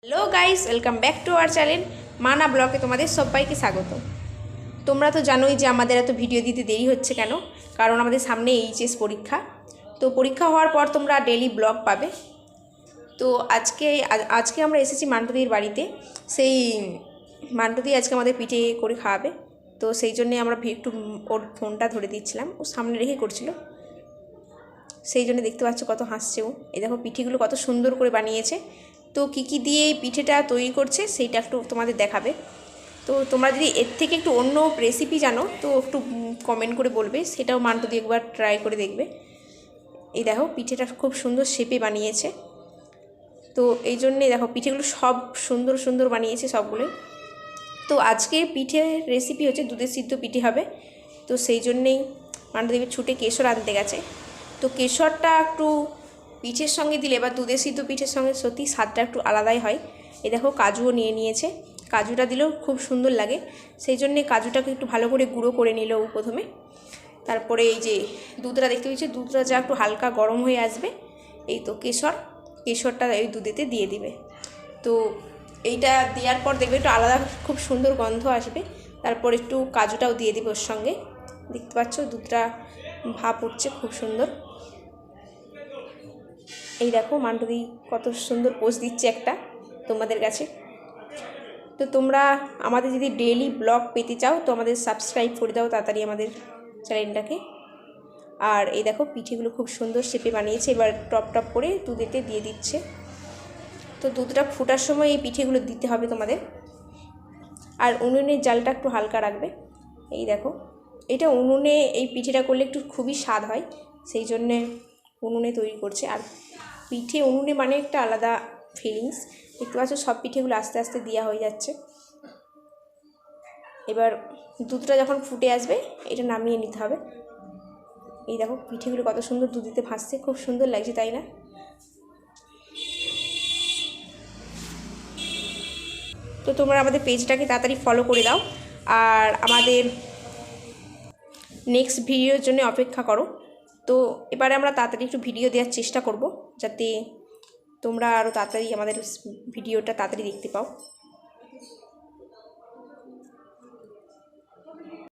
Hello guys, welcome back to our channel মানা ব্লগে তোমাদের সবাইকে স্বাগত। তোমরা তো জানোই যে আমাদের এত ভিডিও দিতে দেরি হচ্ছে কেন, কারণ আমাদের সামনে এইচএস পরীক্ষা। তো পরীক্ষা হওয়ার পর তোমরা ডেলি ব্লগ পাবে। তো আজকে আমরা এসেছি মান্টুদির বাড়িতে। সেই মান্টুদি আজকে আমাদের পিঠে করে খাওয়াবে। তো সেই জন্যে আমরা একটু ওর ফোনটা ধরে দিচ্ছিলাম, ও সামনে রেখে করছিল, সেই জন্য দেখতে পাচ্ছ কত হাসছে ও। এই দেখো পিঠেগুলো কত সুন্দর করে বানিয়েছে। তো কী দিয়ে এই পিঠেটা তৈরি করছে সেইটা একটু তোমাদের দেখাবে। তো তোমরা যদি এর থেকে একটু অন্য রেসিপি জানো তো একটু কমেন্ট করে বলবে, সেটাও মান্টু দিয়ে একবার ট্রাই করে দেখবে। এই দেখো পিঠেটা খুব সুন্দর শেপে বানিয়েছে। তো এই জন্যে দেখো পিঠেগুলো সব সুন্দর সুন্দর বানিয়েছে সবগুলোই। তো আজকের পিঠের রেসিপি হচ্ছে দুধের সিদ্ধ পিঠে হবে। তো সেই জন্যেই মান্টু দেবী ছুটে কেশর আনতে গেছে। তো কেশরটা একটু পিঠের সঙ্গে দিলে বা দুধের সিদ্ধ পিঠের সঙ্গে সত্যি স্বাদটা একটু আলাদাই হয়। এই দেখো কাজুও নিয়ে নিয়েছে, কাজুটা দিলেও খুব সুন্দর লাগে। সেই জন্যে কাজুটাকে একটু ভালো করে গুঁড়ো করে নিল প্রথমে। তারপরে এই যে দুধটা দেখতে পাচ্ছি, দুধটা যা একটু হালকা গরম হয়ে আসবে, এই তো কেশরটা এই দুধেতে দিয়ে দিবে। তো এইটা দেওয়ার পর দেখবে একটু আলাদা খুব সুন্দর গন্ধ আসবে। তারপর একটু কাজুটাও দিয়ে দিবে ওর সঙ্গে। দেখতে পাচ্ছ দুধটা ভাপ উঠছে খুব সুন্দর। এই দেখো মান্টুদি কত সুন্দর পোস্ট দিচ্ছে একটা তোমাদের কাছে। তো তোমরা আমাদের যদি ডেইলি ব্লগ পেতে চাও তো আমাদের সাবস্ক্রাইব করে দাও তাড়াতাড়ি আমাদের চ্যানেলটাকে। আর এই দেখো পিঠেগুলো খুব সুন্দর শেপে বানিয়েছে, এবার টপ করে দুধেতে দিয়ে দিচ্ছে। তো দুধটা ফোটার সময় এই পিঠেগুলো দিতে হবে তোমাদের। আর উনুনের জালটা একটু হালকা রাখবে। এই দেখো এটা উনুনে এই পিঠেটা করলে একটু খুবই স্বাদ হয়, সেই জন্যে উনুনে তৈরি করছে। আর পিঠে উনুনে মানে একটা আলাদা ফিলিংস। দেখতে পাচ্ছ সব পিঠেগুলো আস্তে আস্তে দেওয়া হয়ে যাচ্ছে। এবার দুধটা যখন ফুটে আসবে এটা নামিয়ে নিতে হবে। এই দেখো পিঠেগুলো কত সুন্দর দুধেতে ভাসছে, খুব সুন্দর লাগছে তাই না? তো তোমরা আমাদের পেজটাকে তাড়াতাড়ি ফলো করে দাও, আর আমাদের নেক্সট ভিডিওর জন্য অপেক্ষা করো। তো এবারে আমরা তাড়াতাড়ি একটু ভিডিও দেওয়ার চেষ্টা করব, যাতে তোমরা আরও তাড়াতাড়ি আমাদের ভিডিওটা তাড়াতাড়ি দেখতে পাও।